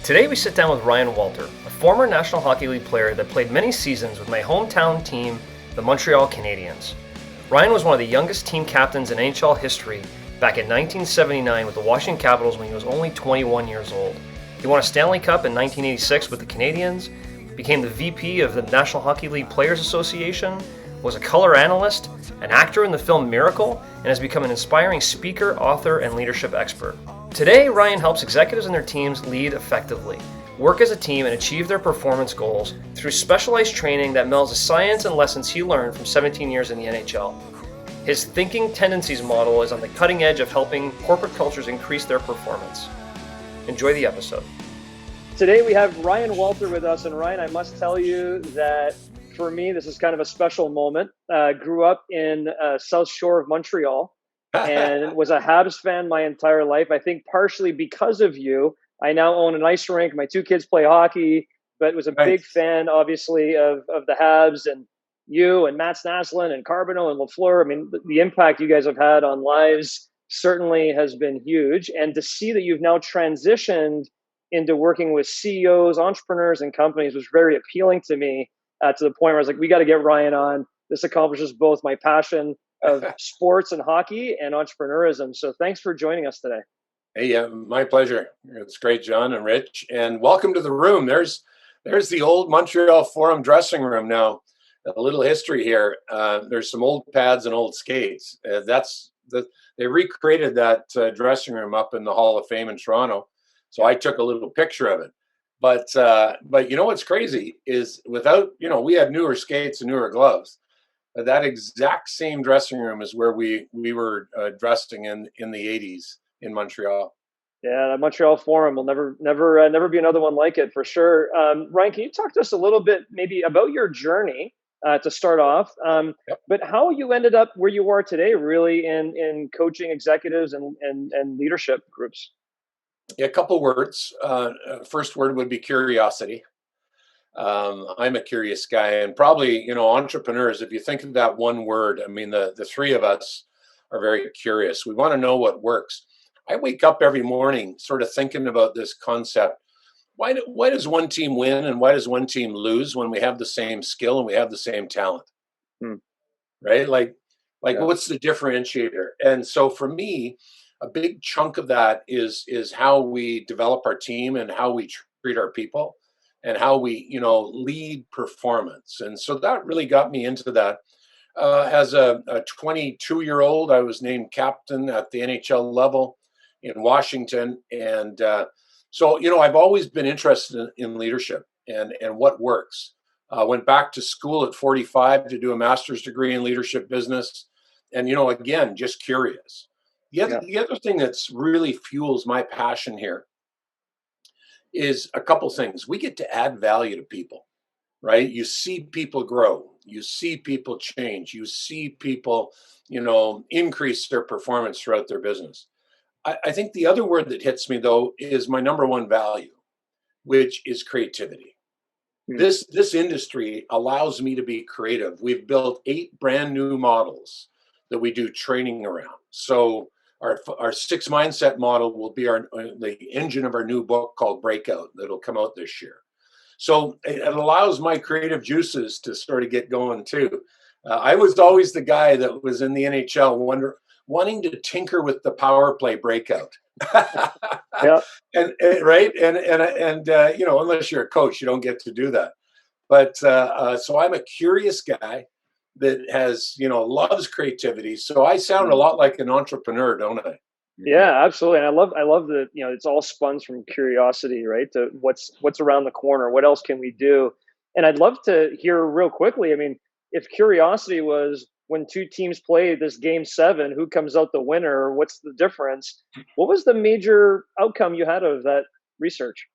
Today we sit down with Ryan Walter, a former National Hockey League player that played many seasons with my hometown team, the Montreal Canadiens. Ryan was one of the youngest team captains in NHL history back in 1979 with the Washington Capitals when he was only 21 years old. He won a Stanley Cup in 1986 with the Canadiens, became the VP of the National Hockey League Players Association, was a color analyst, an actor in the film Miracle, and has become an inspiring speaker, author, and leadership expert. Today, Ryan helps executives and their teams lead effectively, work as a team, and achieve their performance goals through specialized training that melds the science and lessons he learned from 17 years in the NHL. His Thinking Tendencies model is on the cutting edge of helping corporate cultures increase their performance. Enjoy the episode. Today we have Ryan Walter with us, and Ryan, I must tell you that for me, this is kind of a special moment. Grew up in South Shore of Montreal and was a Habs fan my entire life. I think partially because of you, I now own an ice rink. My two kids play hockey, but was a big fan, obviously, of the Habs and you and Matt Snaslin and Carbonneau and Lafleur. I mean, the impact you guys have had on lives certainly has been huge. And to see that you've now transitioned into working with CEOs, entrepreneurs, and companies was very appealing to me, to the point where I was like, we got to get Ryan on. This accomplishes both my passion of sports and hockey and entrepreneurism. So thanks for joining us today. Hey, my pleasure. It's great, John and Rich, and welcome to the room. There's the old Montreal Forum dressing room now. A little history here. There's some old pads and old skates. They recreated that dressing room up in the Hall of Fame in Toronto. So I took a little picture of it. But you know what's crazy is without, we had newer skates and newer gloves. That exact same dressing room is where we were dressing in the 80s in Montreal. Yeah, the Montreal Forum will never be another one like it for sure. Ryan, can you talk to us a little bit maybe about your journey to start off, but how you ended up where you are today, really in coaching executives and leadership groups? Yeah, a couple words. First word would be curiosity. I'm a curious guy, and probably, entrepreneurs, if you think of that one word, I mean, the three of us are very curious. We want to know what works. I wake up every morning sort of thinking about this concept. Why does one team win and why does one team lose when we have the same skill and we have the same talent? Right? Like what's the differentiator? And so for me, a big chunk of that is how we develop our team and how we treat our people and how we, lead performance. And so that really got me into that. As a 22-year-old, I was named captain at the NHL level in Washington. And so, I've always been interested in leadership and what works. Went back to school at 45 to do a master's degree in leadership business. And, again, just curious. The other thing that's really fuels my passion here is a couple things. We get to add value to people, right? You see people grow. You see people change. You see people, increase their performance throughout their business. I think the other word that hits me, though, is my number one value, which is creativity. This industry allows me to be creative. We've built 8 brand new models that we do training around. So our 6 mindset model will be the engine of our new book called Breakout that'll come out this year. So it allows my creative juices to sort of get going too. I was always the guy that was in the NHL wanting to tinker with the power play breakout. And right, and unless you're a coach, you don't get to do that. But so I'm a curious guy that has, loves creativity. So I sound a lot like an entrepreneur, don't I? Yeah, absolutely. And I love that, it's all spun from curiosity, right? To what's around the corner, what else can we do? And I'd love to hear real quickly. I mean, if curiosity was when two teams play this game 7, who comes out the winner? What's the difference? What was the major outcome you had of that research?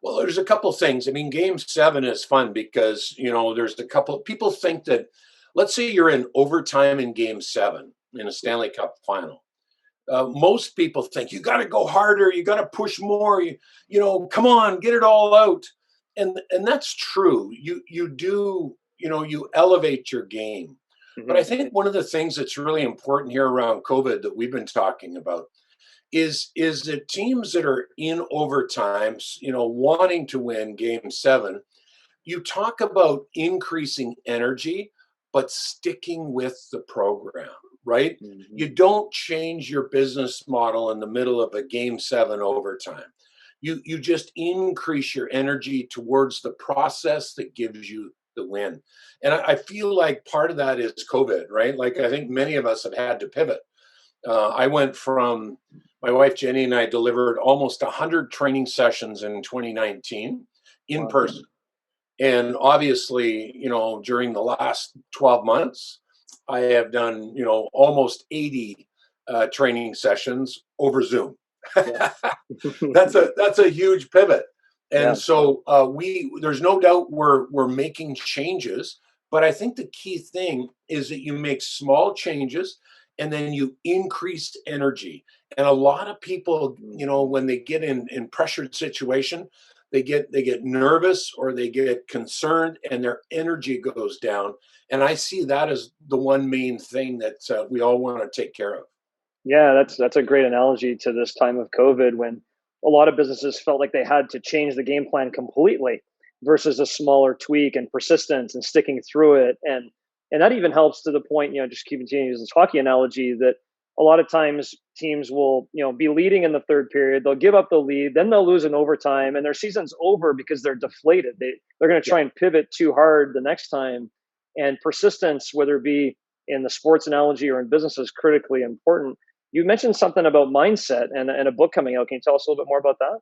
Well, there's a couple things. I mean, game 7 is fun because, there's a couple people think that, let's say you're in overtime in game 7 in a Stanley Cup final. Most people think you got to go harder, you got to push more, come on, get it all out. And that's true. You do, you elevate your game. But I think one of the things that's really important here around COVID that we've been talking about is that teams that are in overtimes, wanting to win game 7, you talk about increasing energy, but sticking with the program, right? Mm-hmm. You don't change your business model in the middle of a game 7 overtime. You just increase your energy towards the process that gives you the win. And I feel like part of that is COVID, right? Like I think many of us have had to pivot. I went from my wife Jenny and I delivered almost 100 training sessions in 2019 in Wow. person. And obviously, during the last 12 months, I have done, almost 80 training sessions over Zoom. Yeah. That's a huge pivot. Yeah. And so there's no doubt we're making changes, but I think the key thing is that you make small changes and then you increase energy. And a lot of people, when they get in pressured situation, they get nervous or they get concerned and their energy goes down. And I see that as the one main thing that we all want to take care of. Yeah, that's a great analogy to this time of COVID when a lot of businesses felt like they had to change the game plan completely versus a smaller tweak and persistence and sticking through it. And that even helps to the point, just keeping to use this hockey analogy, that a lot of times teams will, be leading in the third period, they'll give up the lead, then they'll lose in overtime and their season's over because they're deflated. They're going to try and pivot too hard the next time. And persistence, whether it be in the sports analogy or in business, is critically important. You mentioned something about mindset and a book coming out. Can you tell us a little bit more about that?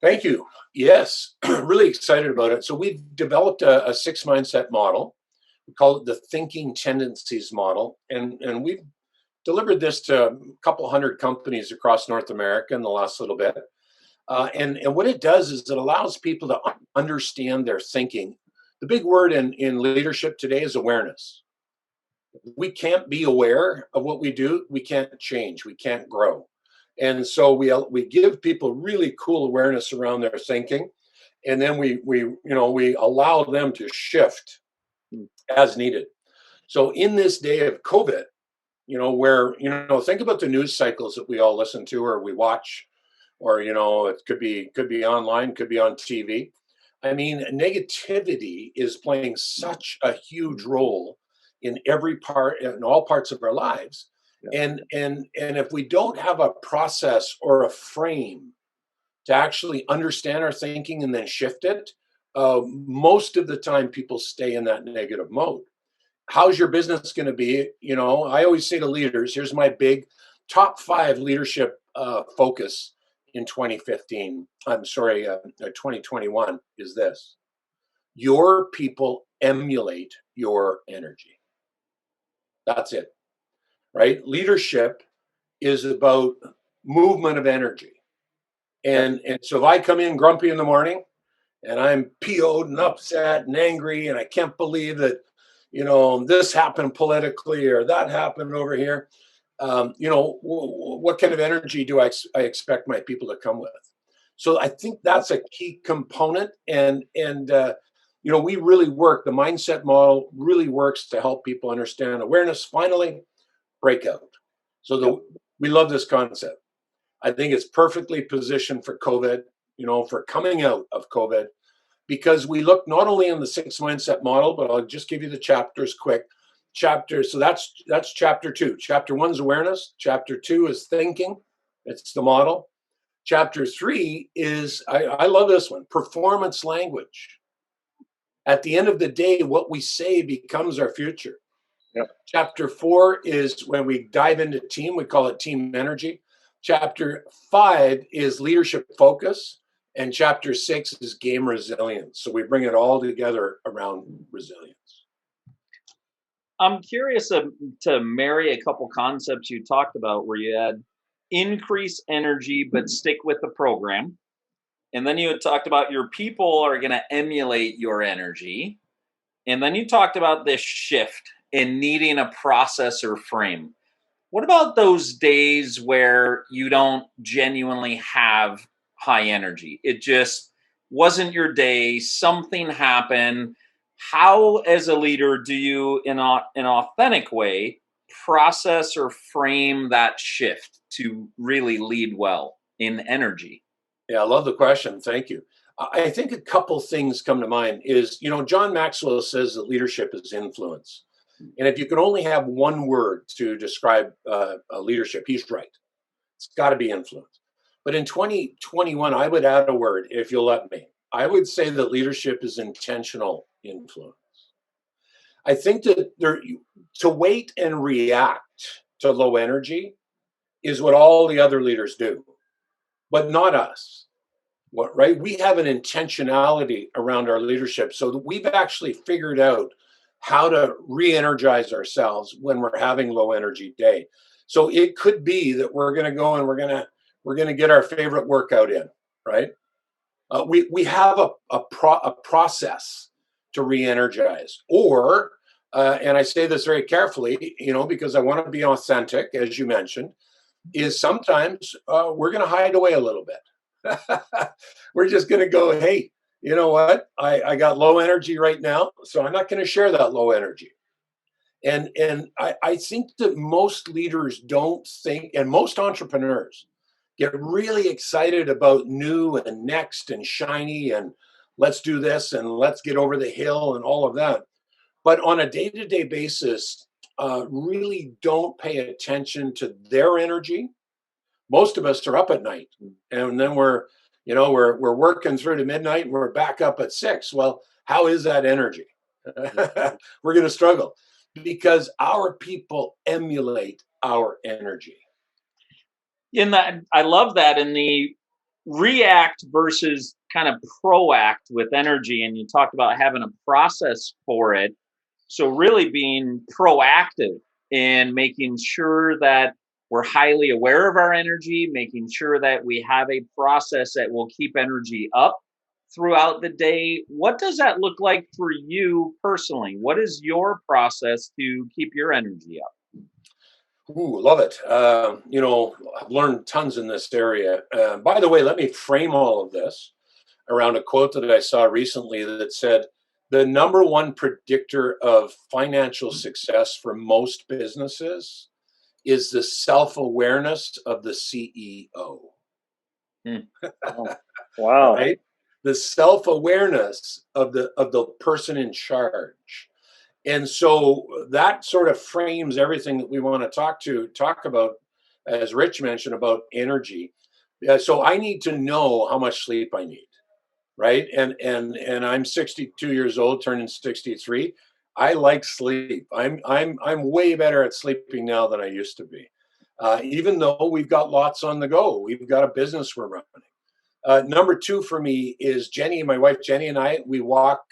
Thank you. Yes, really excited about it. So we've developed a 6 mindset model. We call it the thinking tendencies model. And we've delivered this to a couple hundred companies across North America in the last little bit. And what it does is it allows people to understand their thinking. The big word in leadership today is awareness. We can't be aware of what we do, we can't change, we can't grow. And so we give people really cool awareness around their thinking, and then we allow them to shift as needed. So in this day of COVID, where think about the news cycles that we all listen to or we watch, or it could be online, could be on TV. I mean, negativity is playing such a huge role in all parts of our lives. Yeah. And if we don't have a process or a frame to actually understand our thinking and then shift it, most of the time people stay in that negative mode. How's your business going to be? I always say to leaders, here's my big top 5 leadership focus in 2015. I'm sorry, 2021 is this: your people emulate your energy. That's it, right? Leadership is about movement of energy. And so if I come in grumpy in the morning and I'm PO'd and upset and angry and I can't believe that, this happened politically or that happened over here, what kind of energy do I expect my people to come with? So I think that's a key component. And we really work, the mindset model really works to help people understand awareness, finally, breakout. So we love this concept. I think it's perfectly positioned for COVID, for coming out of COVID, because we look not only in the 6 mindset model, but I'll just give you the chapters quick. So that's chapter 2. Chapter 1 is awareness. Chapter 2 is thinking. It's the model. Chapter 3 is, I love this one, performance language. At the end of the day, what we say becomes our future. Yep. Chapter 4 is when we dive into team. We call it team energy. Chapter 5 is leadership focus. And chapter 6 is game resilience. So we bring it all together around resilience. I'm curious to marry a couple concepts you talked about where you had increase energy but stick with the program. And then you had talked about your people are going to emulate your energy. And then you talked about this shift in needing a process or frame. What about those days where you don't genuinely have high energy? It just wasn't your day, something happened. How, as a leader, do you, in an authentic way, process or frame that shift to really lead well in energy? Yeah, I love the question. Thank you. I think a couple things come to mind is, John Maxwell says that leadership is influence. And if you could only have one word to describe leadership, he's right. It's got to be influence. But in 2021, I would add a word, if you'll let me. I would say that leadership is intentional influence. I think that to wait and react to low energy is what all the other leaders do, but not us. Right? We have an intentionality around our leadership so that we've actually figured out how to re-energize ourselves when we're having low energy day. So it could be that we're going to go and we're going to get our favorite workout in, right? We have a process to re-energize, or and I say this very carefully, because I want to be authentic, as you mentioned, is sometimes we're going to hide away a little bit. We're just going to go, hey, you know what? I got low energy right now, so I'm not going to share that low energy. And I think that most leaders don't think, and most entrepreneurs get really excited about new and next and shiny and let's do this and let's get over the hill and all of that. But on a day-to-day basis, really don't pay attention to their energy. Most of us are up at night, and then we're working through to midnight, and we're back up at 6. Well, how is that energy? We're going to struggle because our people emulate our energy. In that, I love that in the react versus kind of proact with energy, and you talked about having a process for it. So really being proactive in making sure that we're highly aware of our energy, making sure that we have a process that will keep energy up throughout the day. What does that look like for you personally? What is your process to keep your energy up? Ooh, love it. I've learned tons in this area. By the way, let me frame all of this around a quote that I saw recently that said, the number one predictor of financial success for most businesses is the self-awareness of the CEO. Wow. Right? The self-awareness of the person in charge. And so that sort of frames everything that we want to talk about, as Rich mentioned, about energy. So I need to know how much sleep I need, right? And I'm 62 years old, turning 63. I like sleep. I'm way better at sleeping now than I used to be. Even though we've got lots on the go, we've got a business we're running. Number two for me is Jenny, my wife Jenny, and I. We walk.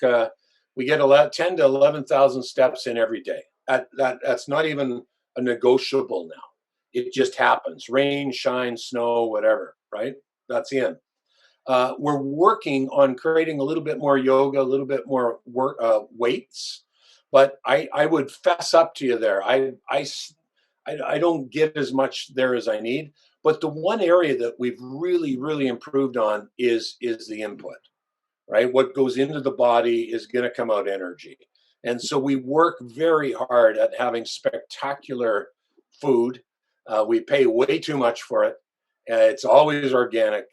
We get 10 to 11,000 steps in every day. That's not even a negotiable now. It just happens. Rain, shine, snow, whatever. Right? That's in. We're working on creating a little bit more yoga, a little bit more weights. But I would fess up to you there. I don't get as much there as I need. But the one area that we've really, really improved on is the input, right? What goes into the body is going to come out energy. And so we work very hard at having spectacular food. We pay way too much for it. It's always organic.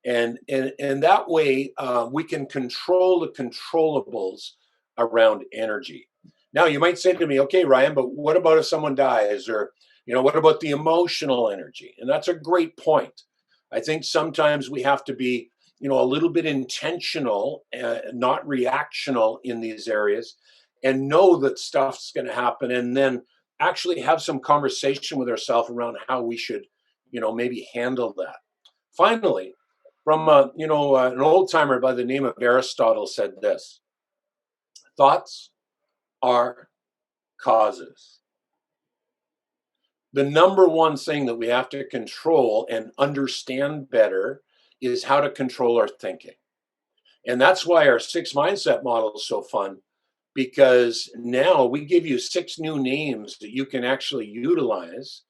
And that way we can control the controllables around energy. Now you might say to me, okay, Ryan, but what about if someone dies, or what about the emotional energy? And that's a great point. I think sometimes we have to be a little bit intentional, not reactional in these areas, and know that stuff's going to happen, and then actually have some conversation with ourselves around how we should maybe handle that. Finally, from an old timer by the name of Aristotle said this: thoughts are causes. The number one thing that we have to control and understand better is how to control our thinking. And that's why our 6 mindset model is so fun, because now we give you 6 new names that you can actually utilize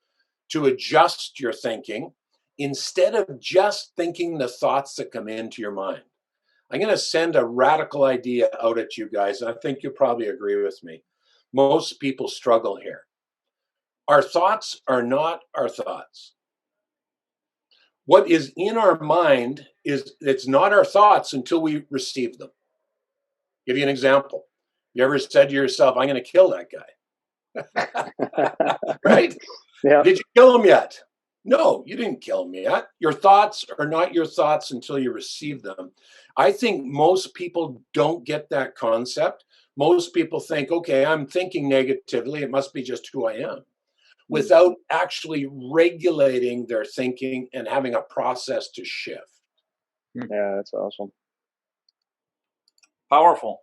to adjust your thinking instead of just thinking the thoughts that come into your mind. I'm going to send a radical idea out at you guys, and I think you'll probably agree with me. Most people struggle here. Our thoughts are not our thoughts. What is in our mind it's not our thoughts until we receive them. Give you an example. You ever said to yourself, I'm going to kill that guy? Right? Yeah. Did you kill him yet? No, you didn't kill him yet. Your thoughts are not your thoughts until you receive them. I think most people don't get that concept. Most people think, okay, I'm thinking negatively. It must be just who I am, without actually regulating their thinking and having a process to shift. Yeah, that's awesome. Powerful.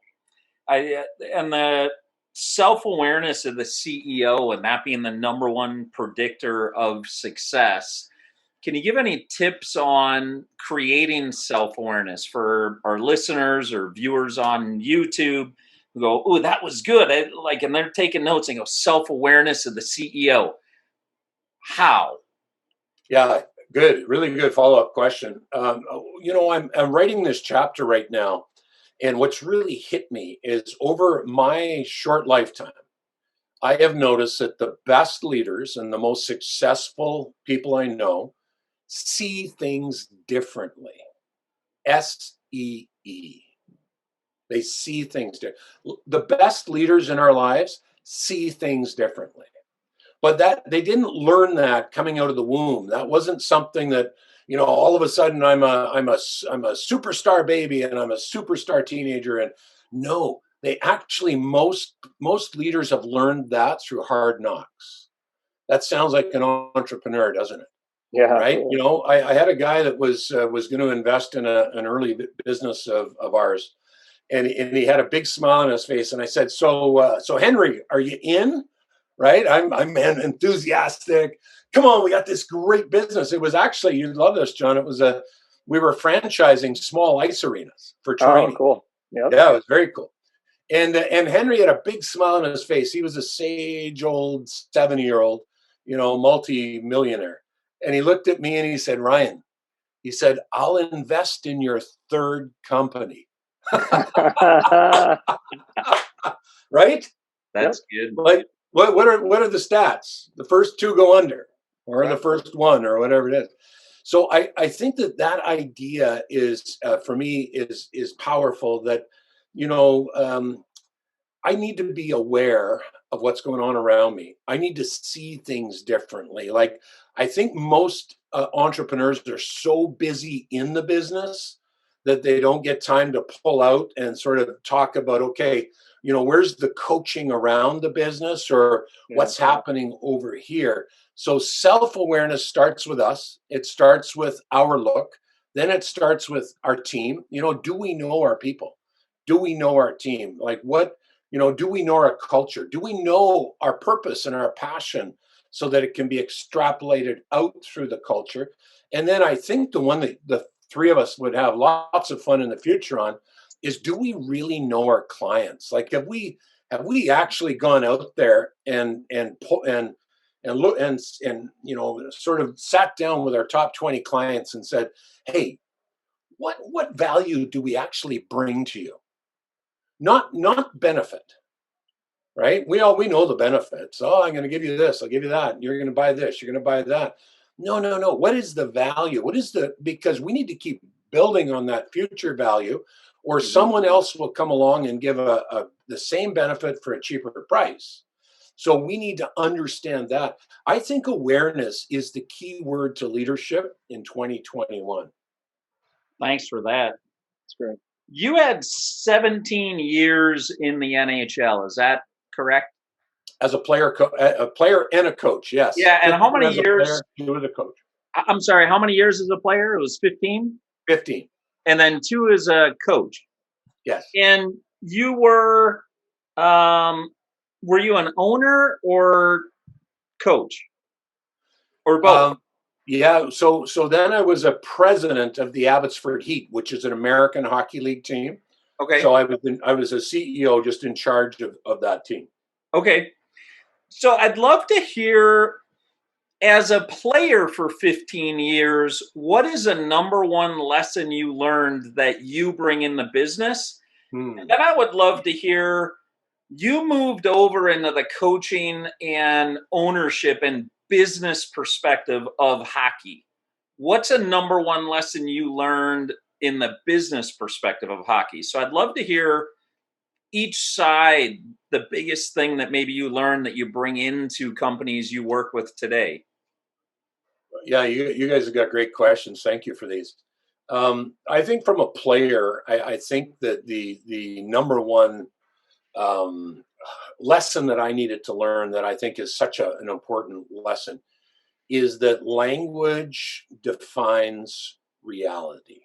And the self-awareness of the CEO and that being the number one predictor of success. Can you give any tips on creating self-awareness for our listeners or viewers on YouTube who go, oh, that was good. And they're taking notes and go, self-awareness of the CEO. How? Yeah, good. Really good follow-up question. I'm writing this chapter right now. And what's really hit me is over my short lifetime, I have noticed that the best leaders and the most successful people I know see things differently. SEE. They see things differently. The best leaders in our lives see things differently. But that they didn't learn that coming out of the womb. That wasn't something that, all of a sudden I'm a superstar baby and I'm a superstar teenager. And no, they actually most leaders have learned that through hard knocks. That sounds like an entrepreneur, doesn't it? Yeah. Right. Cool. I had a guy that was going to invest in an early business of ours, and he had a big smile on his face. And I said, so Henry, are you in? Right. I'm enthusiastic. Come on, we got this great business. It was actually, you'd love this, John. We were franchising small ice arenas for training. Oh, cool. Yep. Yeah, it was very cool. And Henry had a big smile on his face. He was a sage old 70-year-old, multi-millionaire. And he looked at me and he said, Ryan, he said, I'll invest in your third company. Right? That's good. Like, what are the stats? The first two go under, or the first one, or whatever it is. So I think that idea is for me is powerful. That I need to be aware of what's going on around me. I need to see things differently. Like I think most entrepreneurs are so busy in the business that they don't get time to pull out and sort of talk about, okay, where's the coaching around the business, or what's happening over here. So self-awareness starts with us. It starts with our look. Then it starts with our team. Do we know our people? Do we know our team? Like what, do we know our culture? Do we know our purpose and our passion so that it can be extrapolated out through the culture? And then I think the one that the three of us would have lots of fun in the future on is, do we really know our clients? Like, have we actually gone out there and look and sort of sat down with our top 20 clients and said, hey, what value do we actually bring to you? Not benefit, right? We know the benefits. Oh, I'm going to give you this. I'll give you that. You're going to buy this. You're going to buy that. No. What is the value? Because we need to keep building on that future value, or someone else will come along and give the same benefit for a cheaper price. So we need to understand that. I think awareness is the key word to leadership in 2021. Thanks for that. That's great. You had 17 years in the NHL. Is that correct? As a player and a coach, yes. Yeah, and how many years? You were the coach. I'm sorry, how many years as a player? It was 15? 15. And then 2 as a coach. Yes. And you were you an owner or coach? Or both? Yeah, so then I was a president of the Abbotsford Heat, which is an American Hockey League team. Okay. So I was a CEO just in charge of that team. Okay. So I'd love to hear, as a player for 15 years, what is a number one lesson you learned that you bring in the business? And then I would love to hear You moved over into the coaching and ownership and business perspective of hockey. What's a number one lesson you learned in the business perspective of hockey? So I'd love to hear each side, the biggest thing that maybe you learned that you bring into companies you work with today. Yeah, you guys have got great questions. Thank you for these. I think from a player, I think that the number one lesson that I needed to learn, that I think is such an important lesson, is that language defines reality.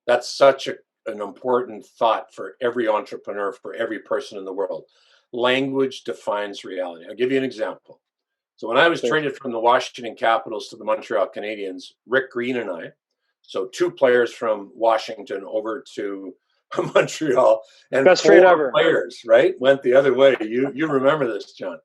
That's such an important thought for every entrepreneur, for every person in the world. Language defines reality. I'll give you an example. So when I was traded from the Washington Capitals to the Montreal Canadiens, Rick Green and I, so two players from Washington over to Montreal, and Best trade ever. players, right, went the other way. You remember this, John.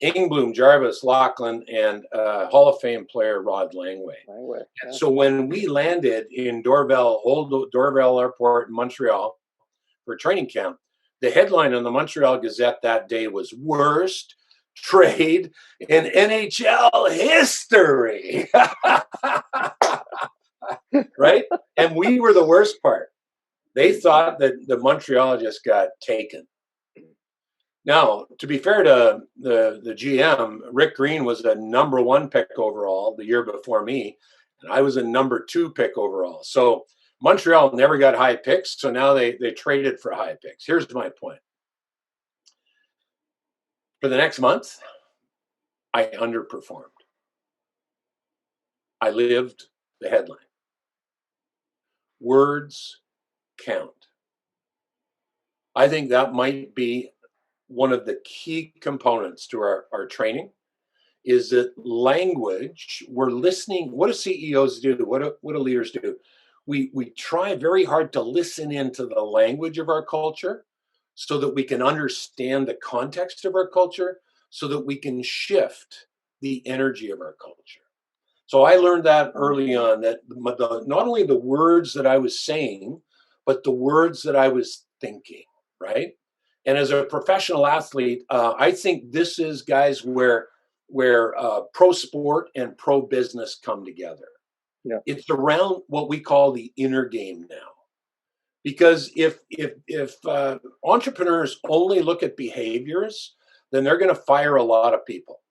Ingblom, Jarvis, Lachlan, and Hall of Fame player Rod Langway. Yeah. So when we landed in old Dorval Airport in Montreal for training camp, the headline on the Montreal Gazette that day was "Worst Trade in NHL History." Right? And we were the worst part. They thought that the Montreal just got taken. Now, to be fair to the GM, Rick Green was a number 1 pick overall the year before me, and I was a number 2 pick overall. So Montreal never got high picks, so now they traded for high picks. Here's my point. For the next month, I underperformed. I lived the headline. Words count. I think that might be one of the key components to our training, is that language, we're listening. What do CEOs do? What do leaders do? We try very hard to listen into the language of our culture so that we can understand the context of our culture, so that we can shift the energy of our culture. So I learned that early on, that not only the words that I was saying, but the words that I was thinking, right? And as a professional athlete, I think this is, guys, where pro sport and pro business come together. Yeah. It's around what we call the inner game now. Because if entrepreneurs only look at behaviors, then they're going to fire a lot of people.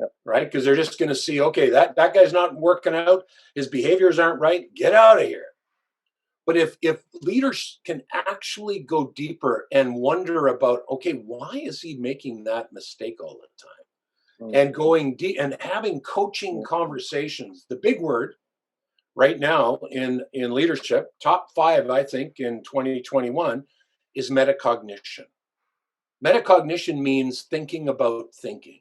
Yep. Right? Because they're just going to see, okay, that guy's not working out, his behaviors aren't right, get out of here. But if leaders can actually go deeper and wonder about, okay, why is he making that mistake all the time? Mm-hmm. And going deep and having coaching conversations. The big word right now in leadership, top 5, I think, in 2021, is metacognition. Metacognition means thinking about thinking.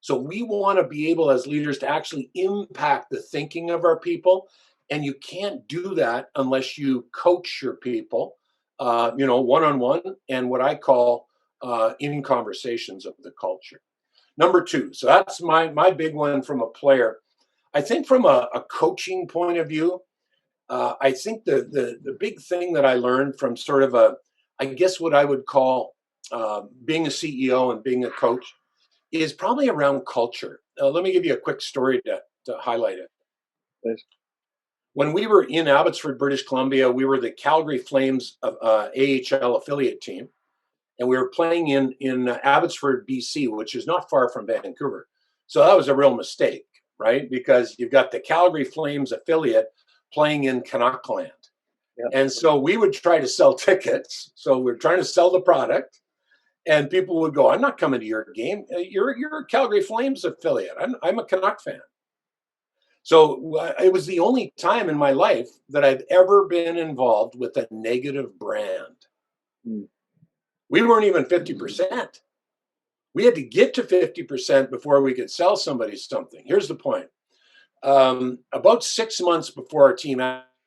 So we want to be able as leaders to actually impact the thinking of our people. And you can't do that unless you coach your people, one-on-one, and what I call in conversations of the culture. Number 2, so that's my big one from a player. I think from a coaching point of view, I think the big thing that I learned from sort of I guess what I would call being a CEO and being a coach, is probably around culture. Let me give you a quick story to highlight it. Please. When we were in Abbotsford, British Columbia, we were the Calgary Flames AHL affiliate team, and we were playing in Abbotsford, BC, which is not far from Vancouver. So that was a real mistake, right? Because you've got the Calgary Flames affiliate playing in Canuckland. Yep. And so we would try to sell tickets. So we're trying to sell the product. And people would go, I'm not coming to your game. You're a Calgary Flames affiliate. I'm a Canuck fan. So it was the only time in my life that I've ever been involved with a negative brand. Mm. We weren't even 50%. We had to get to 50% before we could sell somebody something. Here's the point. About 6 months before our team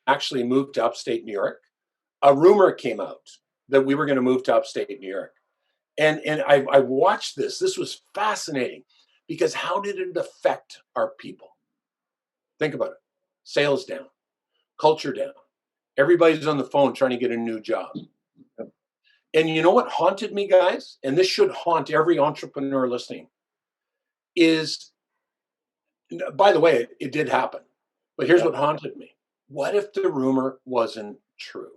actually moved to upstate New York, a rumor came out that we were going to move to upstate New York. And I watched this. This was fascinating, because how did it affect our people? Think about it. Sales down, culture down. Everybody's on the phone trying to get a new job. And you know what haunted me, guys? And this should haunt every entrepreneur listening is, by the way, it did happen. But here's what haunted me. What if the rumor wasn't true?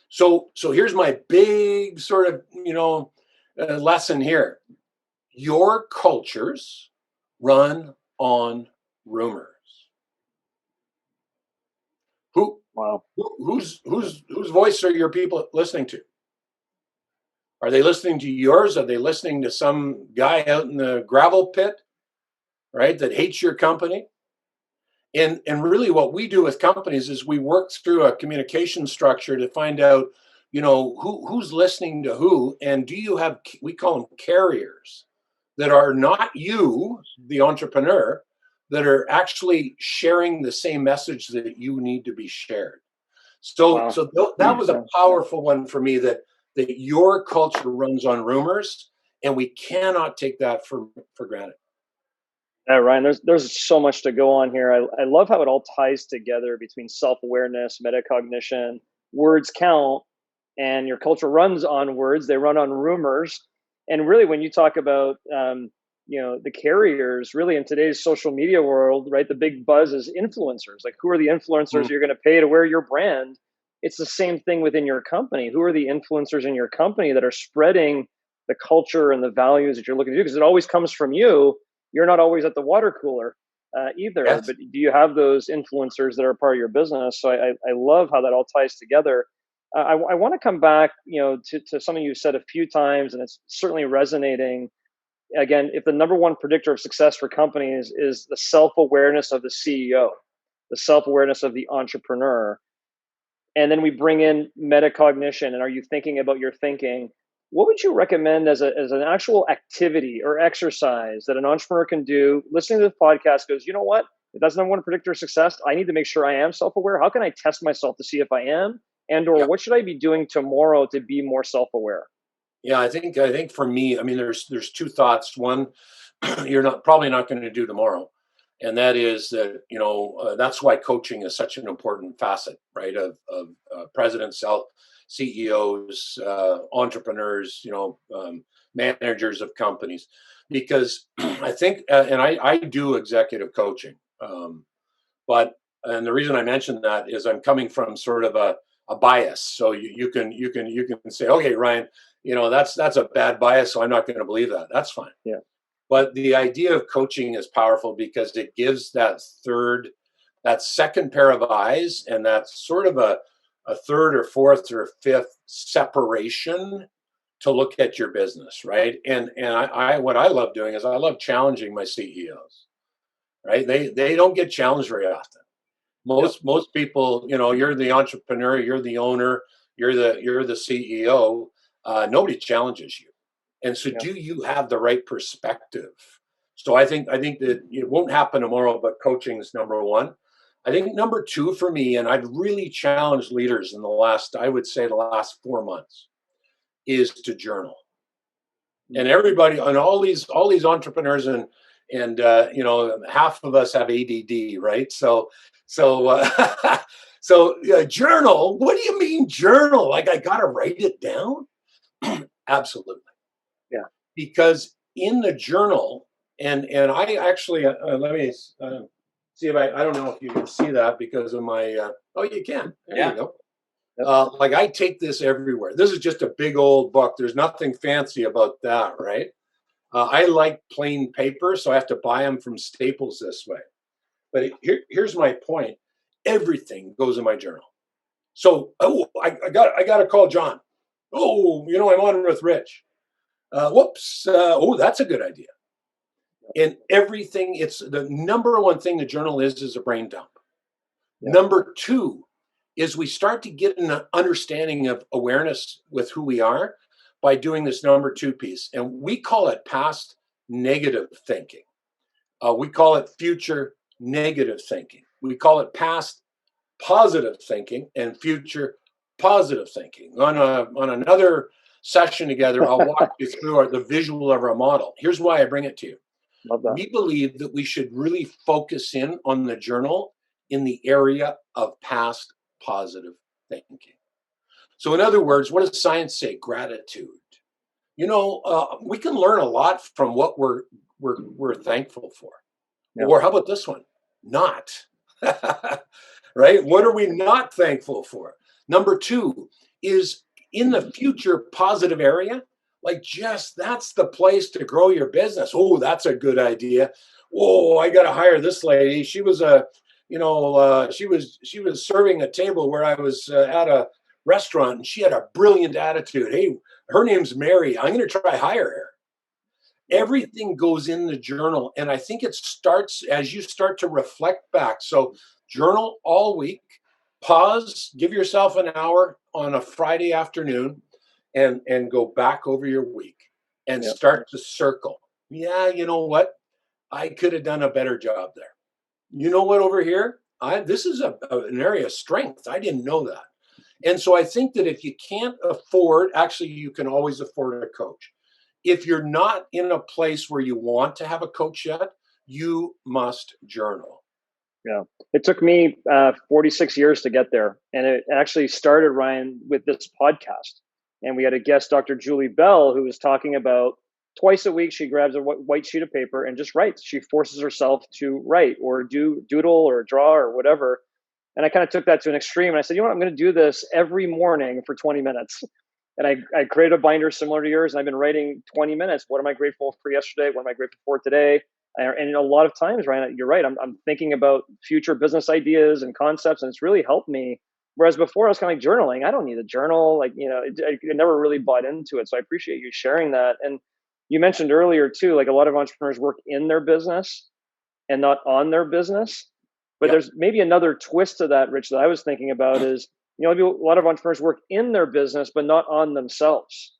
So here's my big sort of, lesson here. Your cultures run on rumors. Whose voice are your people listening to? Are they listening to yours? Are they listening to some guy out in the gravel pit, right, that hates your company? And really what we do with companies is we work through a communication structure to find out, who's listening to who, and do you have, we call them carriers, that are not you, the entrepreneur, that are actually sharing the same message that you need to be shared. So that was a powerful one for me, that your culture runs on rumors, and we cannot take that for granted. Yeah, Ryan, there's so much to go on here. I love how it all ties together between self-awareness, metacognition, words count, and your culture runs on words. They run on rumors. And really, when you talk about, the carriers, really in today's social media world, right, the big buzz is influencers. Like, who are the influencers you're going to pay to wear your brand? It's the same thing within your company. Who are the influencers in your company that are spreading the culture and the values that you're looking to do? Because it always comes from you. You're not always at the water cooler either, Yes. but do you have those influencers that are part of your business? So I love how that all ties together. I want to come back, to something you've said a few times, and it's certainly resonating. Again, if the number one predictor of success for companies is the self-awareness of the CEO, the self-awareness of the entrepreneur, and then we bring in metacognition, and are you thinking about your thinking? What would you recommend as an actual activity or exercise that an entrepreneur can do? Listening to the podcast goes, you know what? If that's the number one predictor of success, I need to make sure I am self-aware. How can I test myself to see if I am? Or what should I be doing tomorrow to be more self-aware? Yeah, I think for me, I mean, there's two thoughts. One, you're probably not going to do tomorrow, and that is that that's why coaching is such an important facet, right? Of presidents, CEOs, entrepreneurs, managers of companies, because I think, and I do executive coaching, but and the reason I mentioned that is I'm coming from sort of a bias, so you can say, okay, Ryan, that's a bad bias, so I'm not going to believe that. That's fine. Yeah. But the idea of coaching is powerful because it gives that second pair of eyes, and that's sort of a third or fourth or fifth separation to look at your business, right? And I what I love doing is I love challenging my CEOs, right? They don't get challenged very often. Most people, you're the entrepreneur, you're the owner, you're the CEO. Nobody challenges you, and so do you have the right perspective? So I think that it won't happen tomorrow, but coaching is number one. I think number two for me, and I've really challenged leaders in the last 4 months, is to journal. And everybody, and all these entrepreneurs, and half of us have ADD, right? So journal. What do you mean journal? Like, I gotta write it down? Absolutely. Yeah. Because in the journal, and I actually let me see if I don't know if you can see that because of my oh, you can. There you go. Like, I take this everywhere. This is just a big old book. There's nothing fancy about that, right? I like plain paper, so I have to buy them from Staples this way. But here's my point. Everything goes in my journal. So, I got to call John. Oh, I'm on with Rich. Whoops. That's a good idea. And everything, it's the number one thing the journal is a brain dump. Yeah. Number two is we start to get an understanding of awareness with who we are by doing this number two piece. And we call it past negative thinking. We call it future negative thinking. We call it past positive thinking and future positive thinking. On another session together, I'll walk you through the visual of our model. Here's why I bring it to you. Love that. We believe that we should really focus in on the journal in the area of past positive thinking. So in other words, what does science say? Gratitude. We can learn a lot from what we're thankful for. Yeah. Or how about this one? Not. Right? What are we not thankful for? Number 2 is in the future positive area. Like, just that's the place to grow your business. Oh, that's a good idea. Whoa, I got to hire this lady. She was she was serving a table where I was at a restaurant, and she had a brilliant attitude. Hey, her name's Mary. I'm going to try hire her. Everything goes in the journal, and I think it starts as you start to reflect back. So journal all week, pause, give yourself an hour on a Friday afternoon, and go back over your week and start to circle. Yeah, you know what? I could have done a better job there. You know what, over here? This is an area of strength. I didn't know that. And so I think that if you can't afford, actually, you can always afford a coach. If you're not in a place where you want to have a coach yet, you must journal. Yeah. It took me 46 years to get there. And it actually started, Ryan, with this podcast. And we had a guest, Dr. Julie Bell, who was talking about twice a week, she grabs a white sheet of paper and just writes. She forces herself to write or doodle or draw or whatever. And I kind of took that to an extreme. And I said, you know what, I'm going to do this every morning for 20 minutes. And I created a binder similar to yours. And I've been writing 20 minutes. What am I grateful for yesterday? What am I grateful for today? And a lot of times, Ryan, you're right. I'm thinking about future business ideas and concepts, and it's really helped me. Whereas before, I was kind of like journaling. I don't need a journal. I never really bought into it. So I appreciate you sharing that. And you mentioned earlier too, like a lot of entrepreneurs work in their business and not on their business. But there's maybe another twist to that, Rich, that I was thinking about is, a lot of entrepreneurs work in their business, but not on themselves.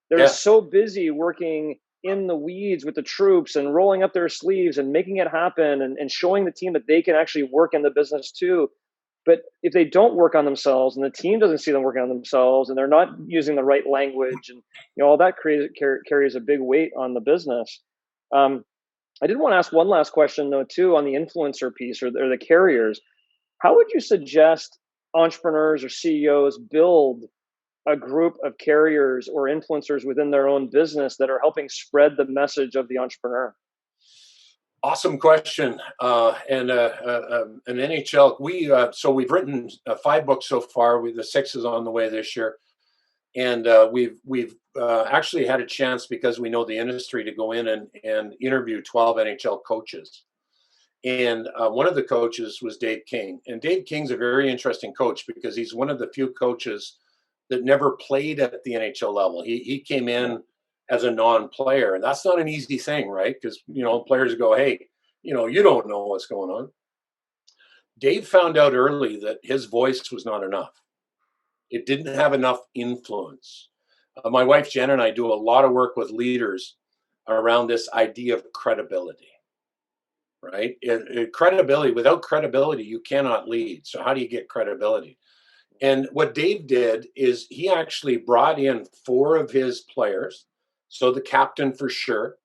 They're so busy working in the weeds with the troops and rolling up their sleeves and making it happen and showing the team that they can actually work in the business too. But if they don't work on themselves and the team doesn't see them working on themselves and they're not using the right language and all that carries a big weight on the business. I did want to ask one last question though too on the influencer piece or the carriers. How would you suggest entrepreneurs or CEOs build a group of carriers or influencers within their own business that are helping spread the message of the entrepreneur? Awesome question. And an NHL, we've written 5 books so far. The 6th is on the way this year. And we've actually had a chance, because we know the industry, to go in and interview 12 NHL coaches. And one of the coaches was Dave King. And Dave King's a very interesting coach because he's one of the few coaches that never played at the NHL level. He came in as a non-player, and that's not an easy thing, right? Because, players go, hey, you don't know what's going on. Dave found out early that his voice was not enough. It didn't have enough influence. My wife, Jen, and I do a lot of work with leaders around this idea of credibility, right? Credibility, without credibility, you cannot lead. So how do you get credibility? And what Dave did is he actually brought in 4 of his players. So the captain for sure,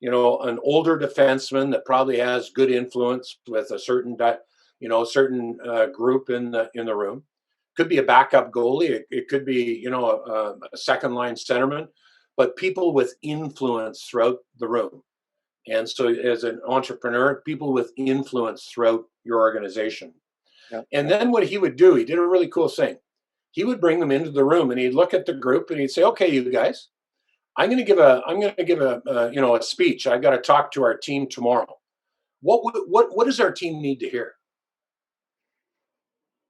an older defenseman that probably has good influence with a certain group in the room. Could be a backup goalie. It could be, a second line centerman, but people with influence throughout the room. And so as an entrepreneur, people with influence throughout your organization. Yeah. And then what he would do, he did a really cool thing. He would bring them into the room and he'd look at the group and he'd say, okay, you guys, I'm going to give a speech. I've got to talk to our team tomorrow. What does our team need to hear?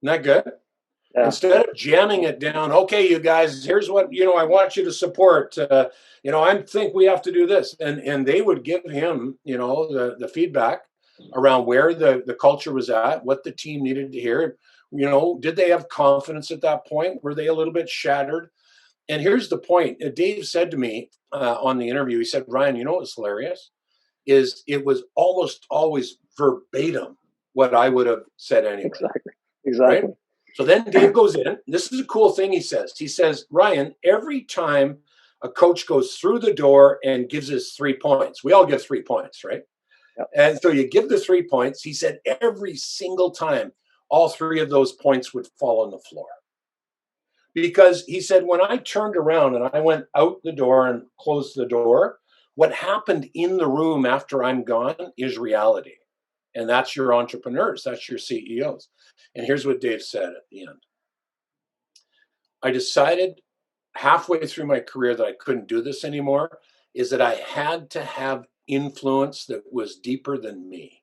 Isn't that good? Yeah. Instead of jamming it down, okay, you guys, here's what, I want you to support. I think we have to do this. And they would give him, the feedback around where the culture was at, what the team needed to hear. Did they have confidence at that point? Were they a little bit shattered? And here's the point. Dave said to me on the interview, he said, Ryan, what's hilarious is it was almost always verbatim what I would have said anyway. Exactly. Right? So then Dave goes in. This is a cool thing he says. He says, Ryan, every time a coach goes through the door and gives us 3 points, we all give 3 points, right? Yep. And so you give the 3 points. He said every single time, all 3 of those points would fall on the floor. Because he said, when I turned around and I went out the door and closed the door, what happened in the room after I'm gone is reality. And that's your entrepreneurs, that's your CEOs. And here's what Dave said at the end. I decided halfway through my career that I couldn't do this anymore, is that I had to have influence that was deeper than me.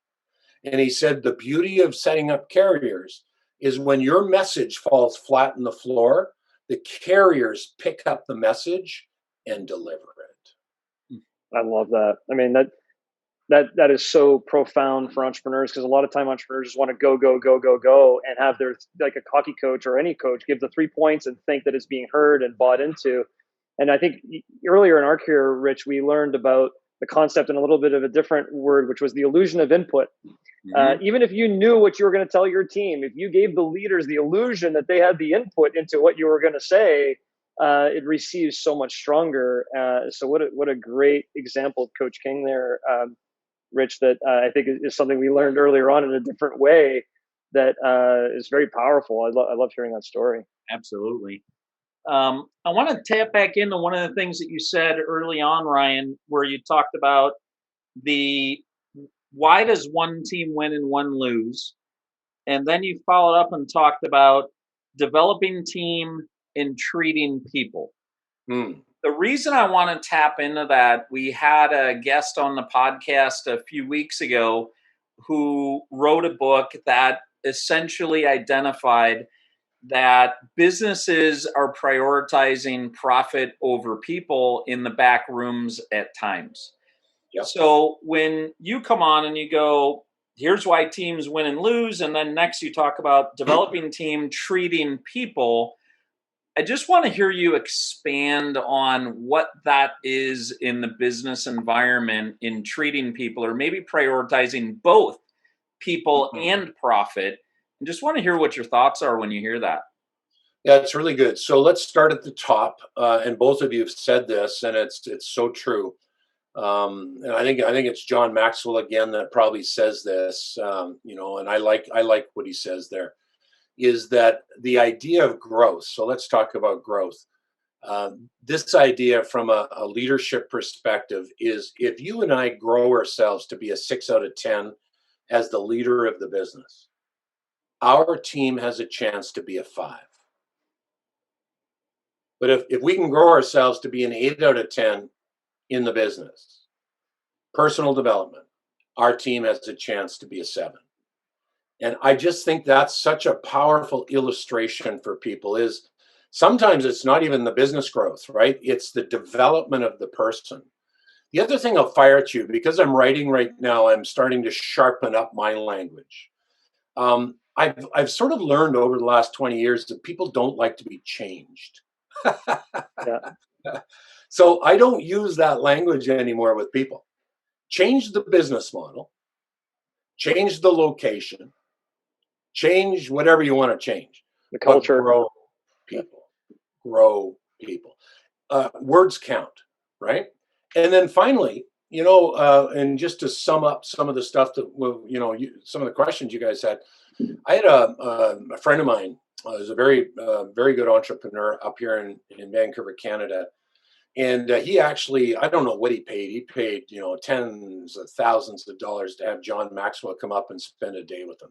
And he said, the beauty of setting up carriers is when your message falls flat on the floor, the carriers pick up the message and deliver it. I love that. I mean, that is so profound for entrepreneurs, because a lot of time entrepreneurs just want to go, go, go, go, go, and have their, like a hockey coach or any coach, give the 3 points and think that it's being heard and bought into. And I think earlier in our career, Rich, we learned about the concept in a little bit of a different word, which was the illusion of input. Even if you knew what you were going to tell your team, if you gave the leaders the illusion that they had the input into what you were going to say, it receives so much stronger. So what a great example of Coach King there, Rich, that I think is something we learned earlier on in a different way that is very powerful. I love hearing that story. Absolutely. I want to tap back into one of the things that you said early on, Ryan, where you talked about why does one team win and one lose? And then you followed up and talked about developing team and treating people. The reason I want to tap into that, we had a guest on the podcast a few weeks ago who wrote a book that essentially identified that businesses are prioritizing profit over people in the back rooms at times. Yep. So when you come on and you go, here's why teams win and lose, and then next you talk about developing team, treating people, I just want to hear you expand on what that is in the business environment in treating people, or maybe prioritizing both people and profit. And just want to hear what your thoughts are when you hear that. Yeah, it's really good. So let's start at the top. And both of you have said this, and it's so true. And I think it's John Maxwell again that probably says this. And I like what he says there. Is that the idea of growth? So let's talk about growth. This idea from a leadership perspective is, if you and I grow ourselves to be a 6 out of 10 as the leader of the business, our team has a chance to be a 5. But if we can grow ourselves to be an 8 out of 10 in the business, personal development, our team has a chance to be a 7. And I just think that's such a powerful illustration for people. Is sometimes it's not even the business growth, right? It's the development of the person. The other thing I'll fire at you, because I'm writing right now, I'm starting to sharpen up my language. I've sort of learned over the last 20 years that people don't like to be changed. Yeah. So I don't use that language anymore with people. Change the business model, change the location, change whatever you want to change. The culture. Grow people. Grow people. Words count, right? And then finally, and just to sum up some of the stuff that, some of the questions you guys had, I had a friend of mine who's a very, very good entrepreneur up here in Vancouver, Canada. And he actually, I don't know what he paid. He paid, tens of thousands of dollars to have John Maxwell come up and spend a day with him.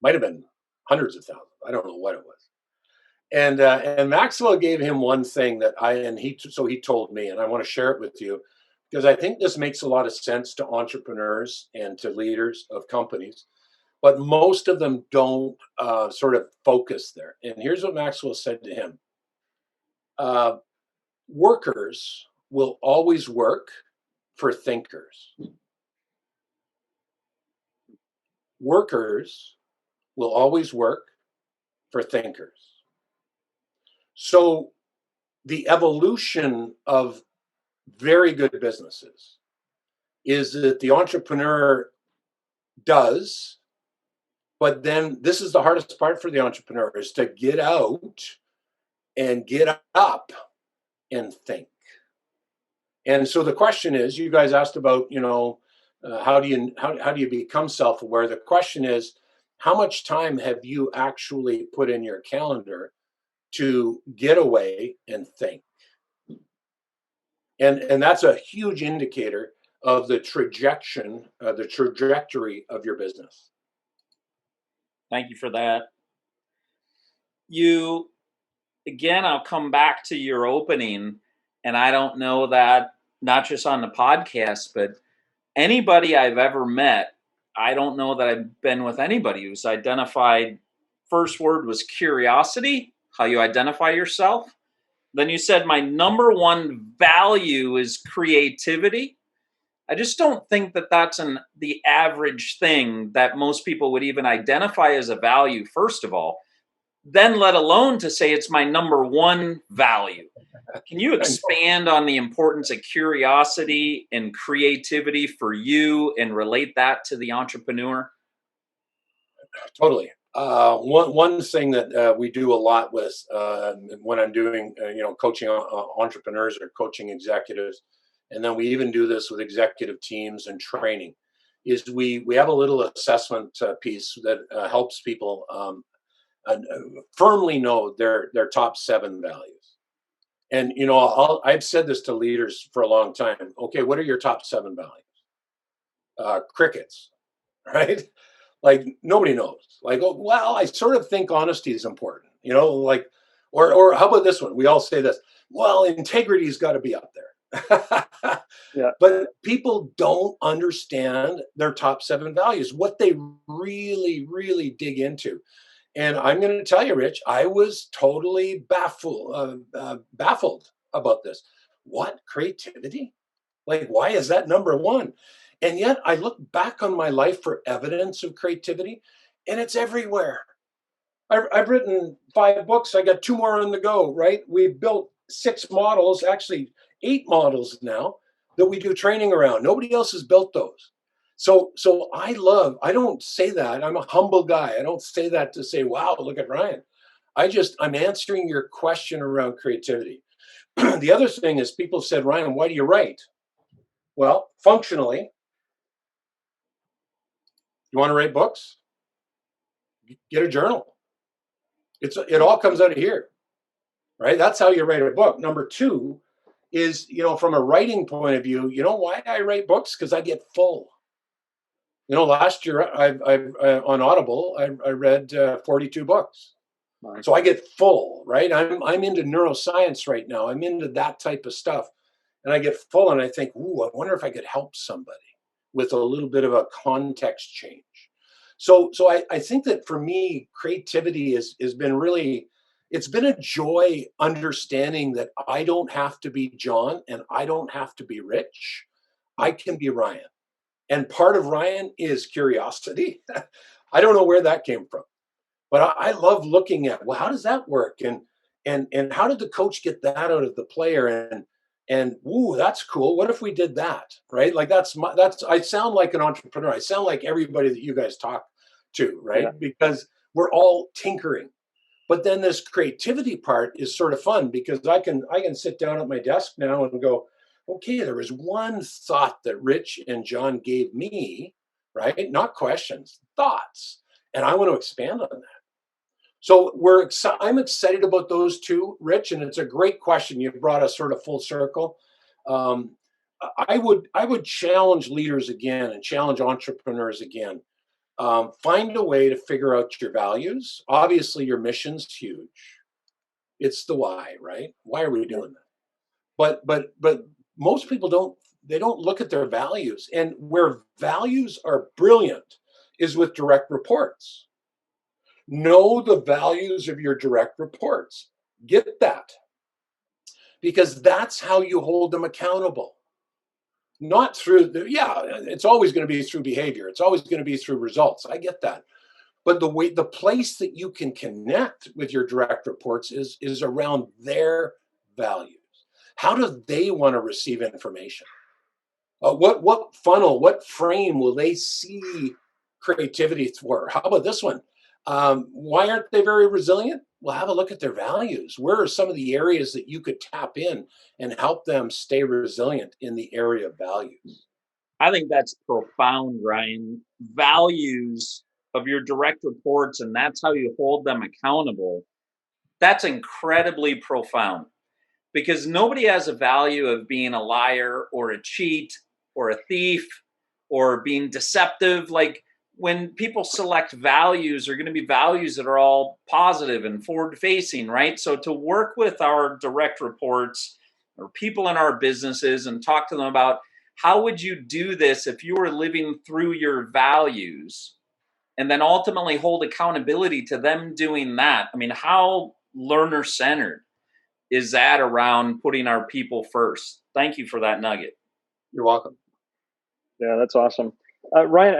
Might have been hundreds of thousands. I don't know what it was. And Maxwell gave him one thing so he told me, and I want to share it with you, because I think this makes a lot of sense to entrepreneurs and to leaders of companies, but most of them don't sort of focus there. And here's what Maxwell said to him. Workers will always work for thinkers. Workers will always work for thinkers. So the evolution of very good businesses is that the entrepreneur does, but then this is the hardest part for the entrepreneur, is to get out and get up and think. And so the question is, you guys asked about, how do you become self-aware? The question is, how much time have you actually put in your calendar to get away and think. And that's a huge indicator of the trajectory of your business. Thank you for that. Again, I'll come back to your opening, and I don't know that not just on the podcast, but anybody I've ever met, I don't know that I've been with anybody who's identified, first word was curiosity, how you identify yourself. Then you said my number one value is creativity. I just don't think that that's the average thing that most people would even identify as a value, first of all, then let alone to say it's my number one value. Can you expand on the importance of curiosity and creativity for you and relate that to the entrepreneur? Totally. One thing that we do a lot with when I'm doing coaching entrepreneurs or coaching executives, and then we even do this with executive teams and training, is we have a little assessment piece that helps people firmly know their top 7 values. And I've said this to leaders for a long time. Okay, what are your top 7 values? Crickets, right? Like nobody knows. Like, oh, well, I sort of think honesty is important, like, or how about this one? We all say this. Well, integrity's got to be up there. Yeah. But people don't understand their top 7 values, what they really, really dig into. And I'm going to tell you, Rich, I was totally baffled about this. What? Creativity? Like, why is that number 1? And yet I look back on my life for evidence of creativity, and it's everywhere. I've written 5 books. I got 2 more on the go, right? We've built 6 models, actually 8 models now that we do training around. Nobody else has built those. So I don't say that. I'm a humble guy. I don't say that to say, wow, look at Ryan. I'm answering your question around creativity. The other thing is people said, Ryan, why do you write? Well, functionally, you want to write books? Get a journal. It all comes out of here, right? That's how you write a book. Number 2 is, from a writing point of view, why I write books? Because I get full. Last year I on Audible, I read 42 books. Right. So I get full, right? I'm into neuroscience right now. I'm into that type of stuff. And I get full and I think, ooh, I wonder if I could help somebody with a little bit of a context change. So I think that for me, creativity has been really, it's been a joy understanding that I don't have to be John and I don't have to be Rich. I can be Ryan. And part of Ryan is curiosity. I don't know where that came from, but I love looking at, well, how does that work? And how did the coach get that out of the player? And ooh, that's cool. What if we did that? Right? Like I sound like an entrepreneur. I sound like everybody that you guys talk to, right? Yeah. Because we're all tinkering. But then this creativity part is sort of fun because I can sit down at my desk now and go, okay, there was one thought that Rich and John gave me, right? Not questions, thoughts. And I want to expand on that. So I'm excited about those 2, Rich, and it's a great question. You brought us sort of full circle. I would challenge leaders again and challenge entrepreneurs again. Find a way to figure out your values. Obviously, your mission's huge. It's the why, right? Why are we doing that? But most people don't look at their values. And where values are brilliant is with direct reports. Know the values of your direct reports. Get that. Because that's how you hold them accountable. Not through it's always going to be through behavior. It's always going to be through results. I get that. But the place that you can connect with your direct reports is around their values. How do they want to receive information? What funnel, what frame will they see creativity for? How about this one? Why aren't they very resilient? Well, have a look at their values. Where are some of the areas that you could tap in and help them stay resilient in the area of values? I think that's profound, Ryan. Values of your direct reports, and that's how you hold them accountable. That's incredibly profound, because nobody has a value of being a liar or a cheat or a thief or being deceptive. Like, when people select values, are going to be values that are all positive and forward facing, right? So to work with our direct reports or people in our businesses and talk to them about how would you do this if you were living through your values, and then ultimately hold accountability to them doing that. I mean, how learner centered is that around putting our people first? Thank you for that nugget. You're welcome. Yeah, that's awesome. Ryan,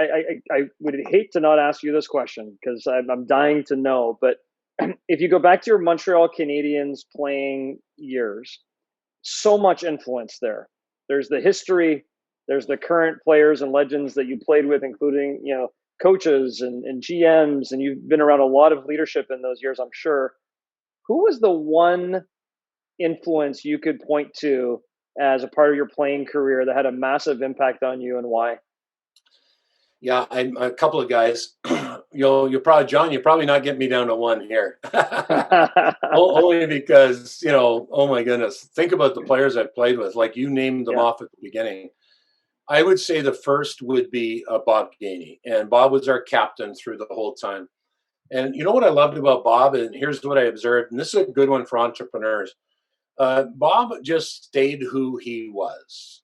I would hate to not ask you this question because I'm dying to know. But if you go back to your Montreal Canadiens playing years, so much influence there. There's the history, there's the current players and legends that you played with, including, coaches and GMs, and you've been around a lot of leadership in those years, I'm sure. Who was the one influence you could point to as a part of your playing career that had a massive impact on you, and why? Yeah, I'm a couple of guys. You'll probably, John, you're probably not getting me down to one here. Only because, oh my goodness, think about the players I've played with. Like, you named them off at the beginning. I would say the first would be Bob Gainey, and Bob was our captain through the whole time. And you know what I loved about Bob, and here's what I observed, and this is a good one for entrepreneurs. Bob just stayed who he was.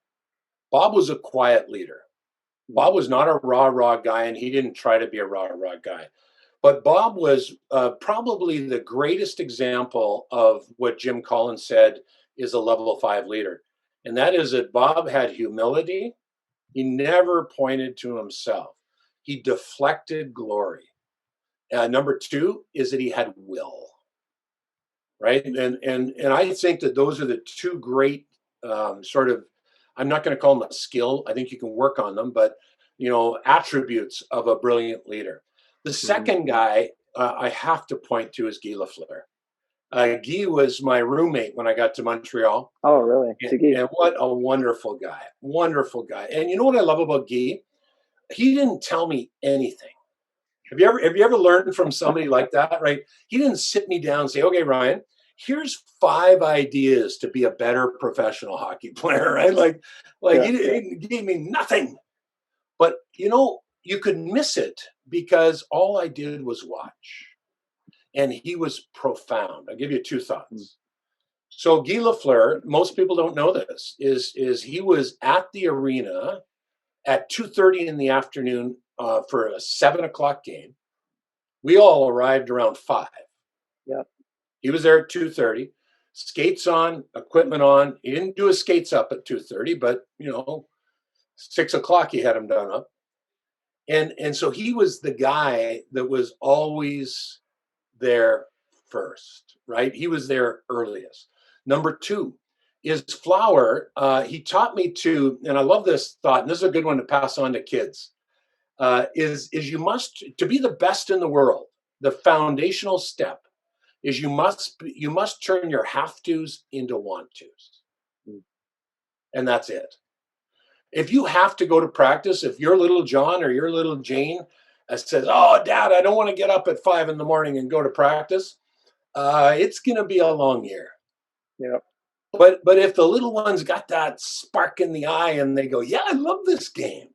Bob was a quiet leader. Bob was not a rah-rah guy, and he didn't try to be a rah-rah guy. But Bob was probably the greatest example of what Jim Collins said is a level 5 leader. And that is that Bob had humility. He never pointed to himself. He deflected glory. Number 2 is that he had will, right? And I think that those are the two great sort of, I'm not going to call them a skill. I think you can work on them, but attributes of a brilliant leader. The second guy I have to point to is Guy Lafleur. Guy was my roommate when I got to Montreal. Oh, really? And what a wonderful guy. Wonderful guy. And you know what I love about Guy? He didn't tell me anything. Have you ever learned from somebody like that, right? He didn't sit me down and say, okay, Ryan, here's 5 ideas to be a better professional hockey player, right? He gave me nothing. But, you could miss it because all I did was watch. And he was profound. I'll give you 2 thoughts. So Guy Lafleur, most people don't know this, is he was at the arena at 2:30 in the afternoon for a 7:00 game. We all arrived around 5. Yeah. He was there at 2:30, skates on, equipment on. He didn't do his skates up at 2:30, but 6:00 he had them done up. And so he was the guy that was always there first, right? He was there earliest. Number 2 is Flower. He taught me to, and I love this thought, and this is a good one to pass on to kids, is you must, to be the best in the world, the foundational step is you must turn your have-tos into want-tos. And that's it. If you have to go to practice, if your little John or your little Jane says, oh, Dad, I don't want to get up at 5 in the morning and go to practice, it's going to be a long year. Yeah. But if the little one's got that spark in the eye and they go, yeah, I love this game,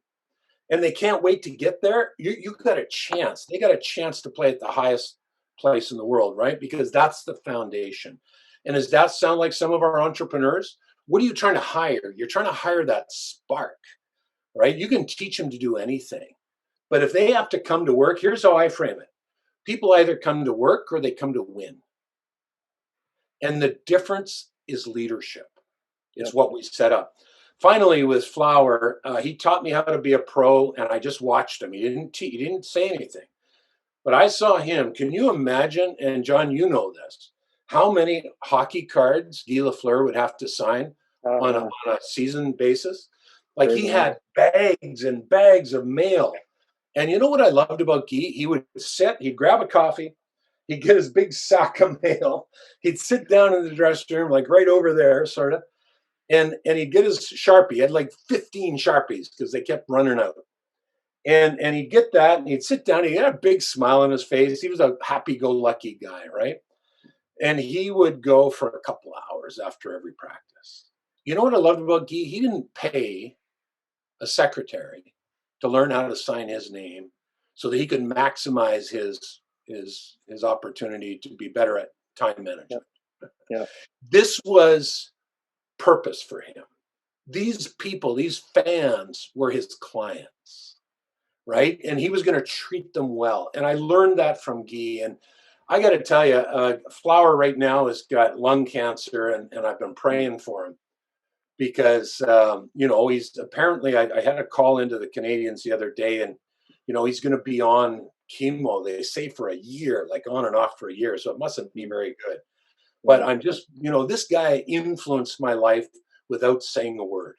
and they can't wait to get there, you got a chance. They got a chance to play at the highest place in the world, right? Because that's the foundation. And does that sound like some of our entrepreneurs? What are you trying to hire? You're trying to hire that spark, right? You can teach them to do anything. But if they have to come to work, here's how I frame it. People either come to work or they come to win. And the difference is leadership. It's what we set up. Finally, with Flower, he taught me how to be a pro, and I just watched him. He didn't say anything. But I saw him. Can you imagine, and John, you know this, how many hockey cards Guy Lafleur would have to sign on a season basis? Like, he had bags and bags of mail. And you know what I loved about Guy? He would sit, he'd grab a coffee, he'd get his big sack of mail, he'd sit down in the dressing room, like right over there, sort of, and he'd get his Sharpie. He had like 15 Sharpies because they kept running out. And he'd get that, and he'd sit down, he had a big smile on his face. He was a happy-go-lucky guy, right? And he would go for a couple of hours after every practice. You know what I loved about Guy? He didn't pay a secretary to learn how to sign his name so that he could maximize his opportunity to be better at time management. Yeah. This was purpose for him. These people, these fans were his clients, right? And he was going to treat them well. And I learned that from Guy. And I got to tell you, Flower right now has got lung cancer, and I've been praying for him because, he's apparently, I had a call into the Canadiens the other day, and, he's going to be on chemo, they say, for a year, like on and off for a year. So it mustn't be very good. But I'm just, this guy influenced my life without saying a word.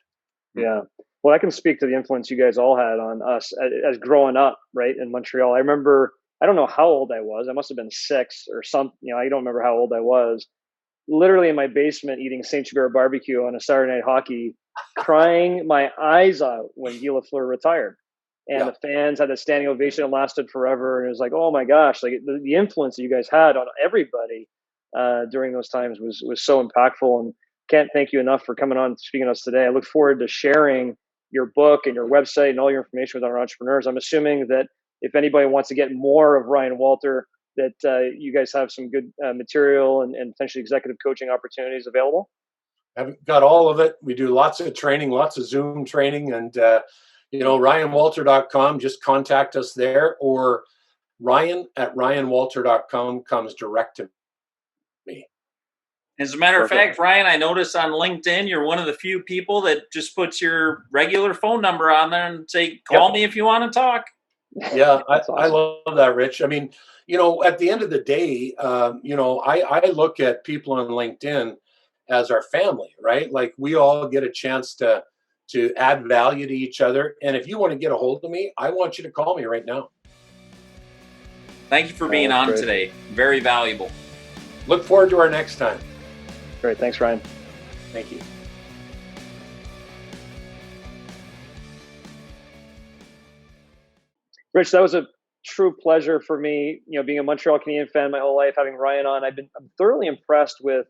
Yeah. Well, I can speak to the influence you guys all had on us as growing up, right, in Montreal. I remember, I don't know how old I was. I must have been 6 or something. I don't remember how old I was. Literally in my basement eating St. Hubert barbecue on a Saturday night hockey, crying my eyes out when Guy Lafleur retired. And the fans had a standing ovation. It lasted forever. And it was like, oh my gosh, like the influence that you guys had on everybody during those times was so impactful. And can't thank you enough for coming on speaking to us today. I look forward to sharing your book and your website and all your information with our entrepreneurs. I'm assuming that if anybody wants to get more of Ryan Walter, that you guys have some good material and potentially executive coaching opportunities available. I've got all of it. We do lots of training, lots of Zoom training, and ryanwalter.com, just contact us there, or ryan@ryanwalter.com comes direct to me. As a matter of fact, Ryan, I noticed on LinkedIn, you're one of the few people that just puts your regular phone number on there and say, call me if you want to talk. Yeah, awesome. I love that, Rich. I mean, at the end of the day, I look at people on LinkedIn as our family, right? Like we all get a chance to add value to each other. And if you want to get a hold of me, I want you to call me right now. Thank you for being on today. Very valuable. Look forward to our next time. Great. Thanks, Ryan. Thank you. Rich, that was a true pleasure for me, being a Montreal Canadiens fan my whole life, having Ryan on. I'm thoroughly impressed with,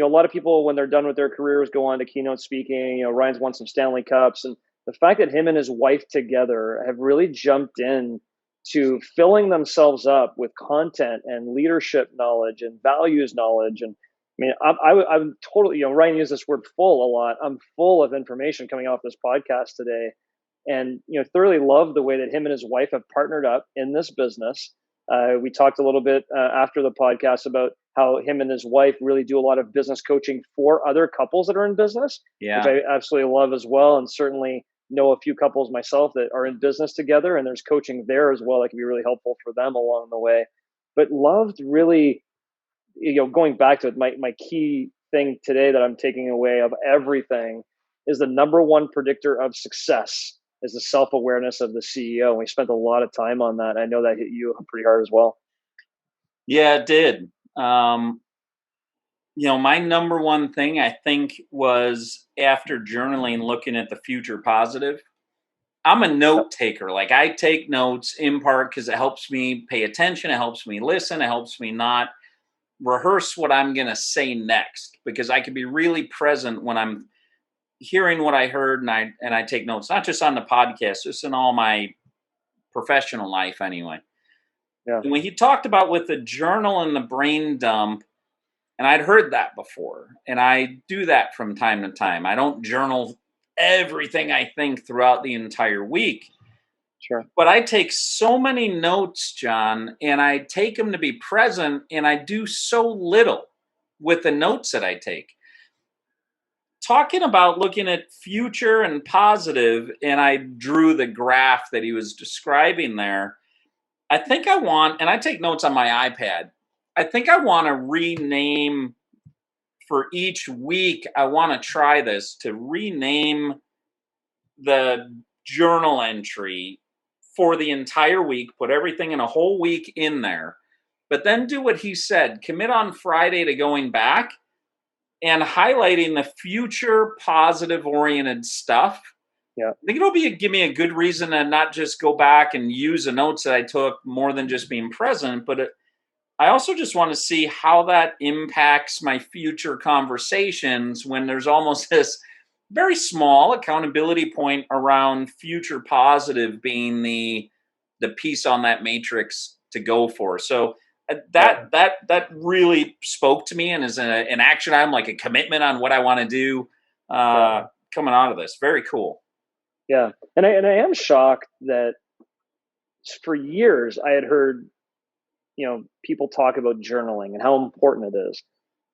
a lot of people when they're done with their careers go on to keynote speaking. Ryan's won some Stanley Cups, and the fact that him and his wife together have really jumped in to filling themselves up with content and leadership knowledge and values knowledge. And I mean, I'm totally, Ryan used this word full a lot. I'm full of information coming off this podcast today. And, thoroughly love the way that him and his wife have partnered up in this business. We talked a little bit after the podcast about how him and his wife really do a lot of business coaching for other couples that are in business, which I absolutely love as well. And certainly know a few couples myself that are in business together, and there's coaching there as well that can be really helpful for them along the way. But loved really, going back to it, my key thing today that I'm taking away of everything is the number one predictor of success is the self-awareness of the CEO. And we spent a lot of time on that. I know that hit you pretty hard as well. Yeah, it did. My number one thing I think was after journaling, looking at the future positive. I'm a note taker. Like I take notes in part because it helps me pay attention. It helps me listen. It helps me not rehearse what I'm going to say next, because I can be really present when I'm hearing what I heard, and I take notes, not just on the podcast, just in all my professional life anyway. Yeah. And when he talked about with the journal and the brain dump, and I'd heard that before, and I do that from time to time. I don't journal everything I think throughout the entire week. Sure. But I take so many notes, John, and I take them to be present, and I do so little with the notes that I take. Talking about looking at future and positive, and I drew the graph that he was describing there. I think I want, and I take notes on my iPad, I think I want to rename for each week. I want to try this to rename the journal entry for the entire week, put everything in a whole week in there, but then do what he said, commit on Friday to going back and highlighting the future positive oriented stuff. Yeah. I think it'll give me a good reason to not just go back and use the notes that I took more than just being present, but I also just want to see how that impacts my future conversations when there's almost this very small accountability point around future positive being the piece on that matrix to go for. So that really spoke to me and is an action item, like a commitment on what I want to do coming out of this. Very cool. Yeah, and I am shocked that for years I had heard, people talk about journaling and how important it is.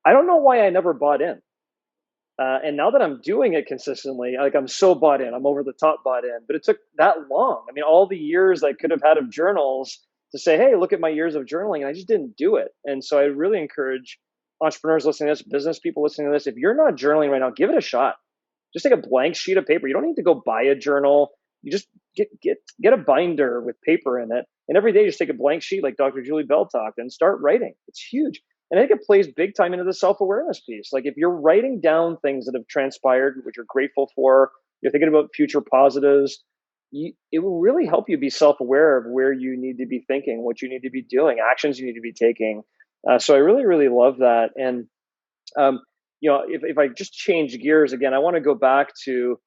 I don't know why I never bought in. And now that I'm doing it consistently, like, I'm so bought in. I'm over the top bought in. But it took that long. I mean, all the years I could have had of journals to say, hey, look at my years of journaling, and I just didn't do it. And so I really encourage entrepreneurs listening to this, business people listening to this, if you're not journaling right now, give it a shot. Just take a blank sheet of paper. You don't need to go buy a journal. You just get a binder with paper in it, and every day just take a blank sheet, like Dr. Julie Bell talked, and start writing. It's huge. And I think it plays big time into the self-awareness piece. Like, if you're writing down things that have transpired, which you're grateful for, you're thinking about future positives, it will really help you be self-aware of where you need to be thinking, what you need to be doing, actions you need to be taking. So I really, really love that. And, if I just change gears again, I want to go back to,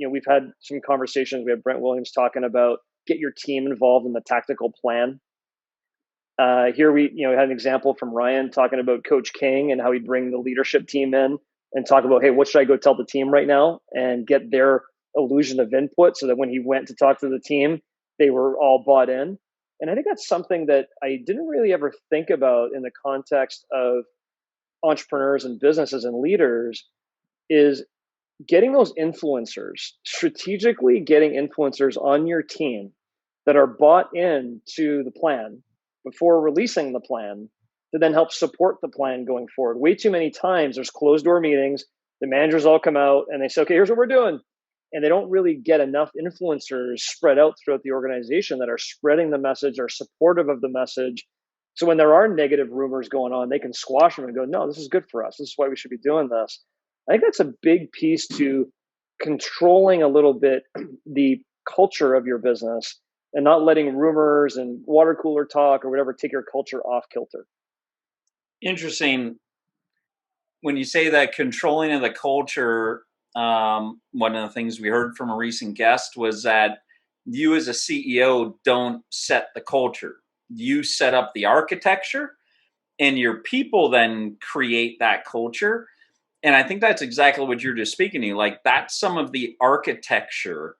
we've had some conversations. We have Brent Williams talking about get your team involved in the tactical plan. Here we had an example from Ryan talking about Coach King and how he'd bring the leadership team in and talk about, hey, what should I go tell the team right now, and get their illusion of input so that when he went to talk to the team, they were all bought in. And I think that's something that I didn't really ever think about in the context of entrepreneurs and businesses and leaders, is getting those influencers, strategically getting influencers on your team that are bought into the plan before releasing the plan, to then help support the plan going forward. Way too many times there's closed door meetings, the managers all come out and they say, okay, here's what we're doing. And they don't really get enough influencers spread out throughout the organization that are spreading the message, are supportive of the message. So when there are negative rumors going on, they can squash them and go, no, this is good for us. This is why we should be doing this. I think that's a big piece to controlling a little bit the culture of your business, and not letting rumors and water cooler talk or whatever take your culture off kilter. Interesting. When you say that, controlling of the culture, one of the things we heard from a recent guest was that you as a CEO don't set the culture. You set up the architecture, and your people then create that culture. And I think that's exactly what you're just speaking to. Like, that's some of the architecture.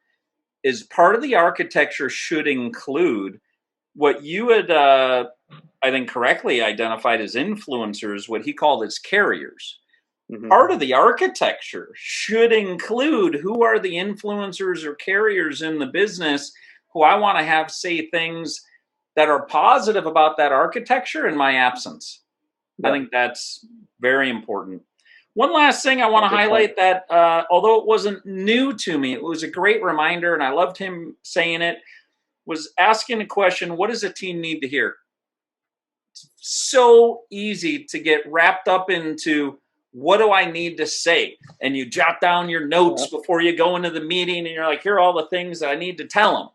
Is part of the architecture should include what you had, I think, correctly identified as influencers, what he called as carriers. Mm-hmm. Part of the architecture should include who are the influencers or carriers in the business who I want to have say things that are positive about that architecture in my absence. Yeah. I think that's very important. One last thing I want to highlight that, although it wasn't new to me, it was a great reminder, and I loved him saying it, was asking the question, what does a team need to hear? It's so easy to get wrapped up into, what do I need to say? And you jot down your notes before you go into the meeting, and you're like, here are all the things that I need to tell them.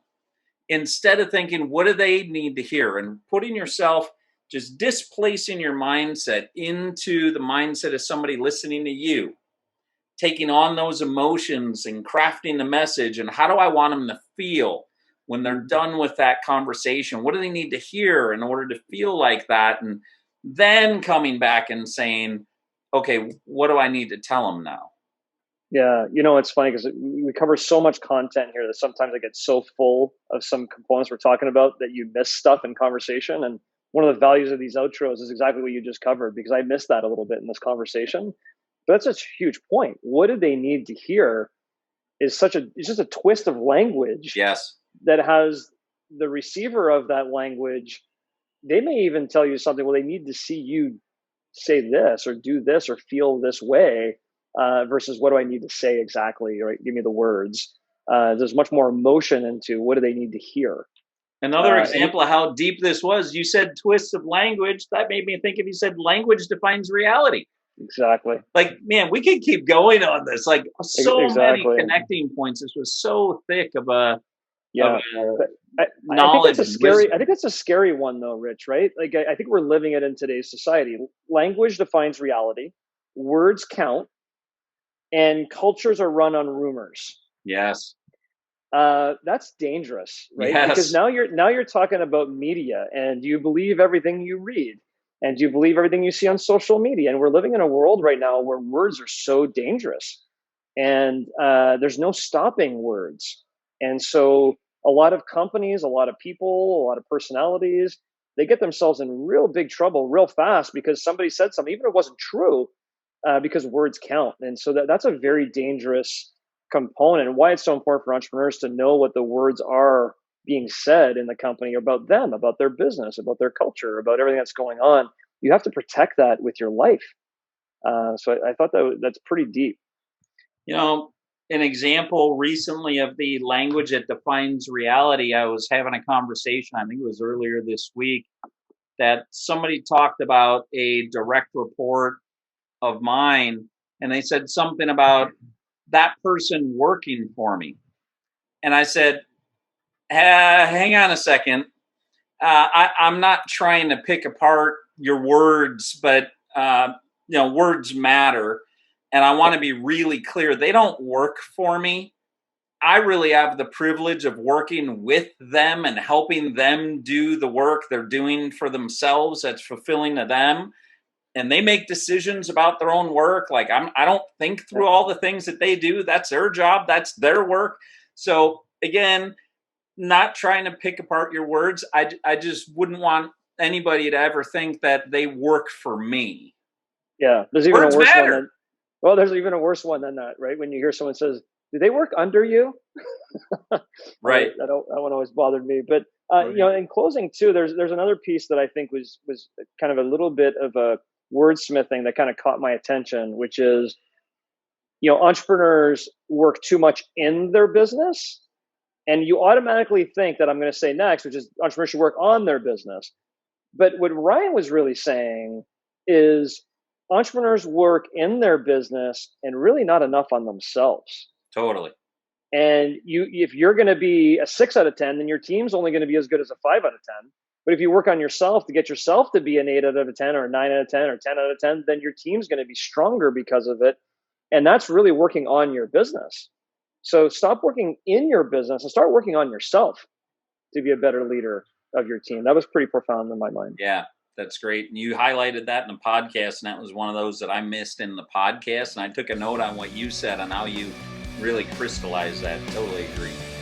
Instead of thinking, what do they need to hear? And putting yourself, just displacing your mindset into the mindset of somebody listening to you, taking on those emotions and crafting the message. And how do I want them to feel when they're done with that conversation? What do they need to hear in order to feel like that? And then coming back and saying, okay, what do I need to tell them now? Yeah, it's funny because we cover so much content here that sometimes I get so full of some components we're talking about that you miss stuff in conversation. And one of the values of these outros is exactly what you just covered, because I missed that a little bit in this conversation. But that's a huge point. What do they need to hear is it's just a twist of language. Yes. That has the receiver of that language. They may even tell you something, well, they need to see you say this or do this or feel this way, versus what do I need to say exactly? Right? Give me the words. There's much more emotion into what do they need to hear. Another example of how deep this was, you said twists of language. That made me think if you said language defines reality. Exactly. Like, man, we could keep going on this. Like, so many connecting points. This was so thick of a Yeah. I think that's a scary. I think that's a scary one, though, Rich. Right? Like, I think we're living it in today's society. Language defines reality. Words count, and cultures are run on rumors. Yes. That's dangerous, right? Yes. Because now you're talking about media, and you believe everything you read, and you believe everything you see on social media. And we're living in a world right now where words are so dangerous, and there's no stopping words. And so a lot of companies, a lot of people, a lot of personalities, they get themselves in real big trouble real fast because somebody said something, even if it wasn't true, because words count. And so that's a very dangerous component, and why it's so important for entrepreneurs to know what the words are being said in the company about them, about their business, about their culture, about everything that's going on. You have to protect that with your life. So I thought that's pretty deep. You know, an example recently of the language that defines reality, I was having a conversation, I think it was earlier this week, that somebody talked about a direct report of mine, and they said something about that person working for me. And I said, hang on a second. I'm not trying to pick apart your words, but words matter. And I want to be really clear. They don't work for me. I really have the privilege of working with them and helping them do the work they're doing for themselves that's fulfilling to them. And they make decisions about their own work. Like I don't think through all the things that they do. That's their job. That's their work. So again, not trying to pick apart your words. I just wouldn't want anybody to ever think that they work for me. Yeah, there's even a worse one. There's even a worse one than that, right? When you hear someone says, "Do they work under you?" Right. That one always bothered me. But right. In closing too, there's another piece that I think was kind of a little bit of a wordsmithing that kind of caught my attention, which is, entrepreneurs work too much in their business, and you automatically think that I'm going to say next, which is entrepreneurs should work on their business. But what Ryan was really saying is entrepreneurs work in their business and really not enough on themselves. Totally. And if you're going to be a 6 out of 10, then your team's only going to be as good as a 5 out of 10. But if you work on yourself to get yourself to be an 8 out of 10 or a 9 out of 10 or 10 out of 10, then your team's going to be stronger because of it. And that's really working on your business. So stop working in your business and start working on yourself to be a better leader of your team. That was pretty profound in my mind. Yeah, that's great. And you highlighted that in the podcast, and that was one of those that I missed in the podcast. And I took a note on what you said and how you really crystallized that. Totally agree.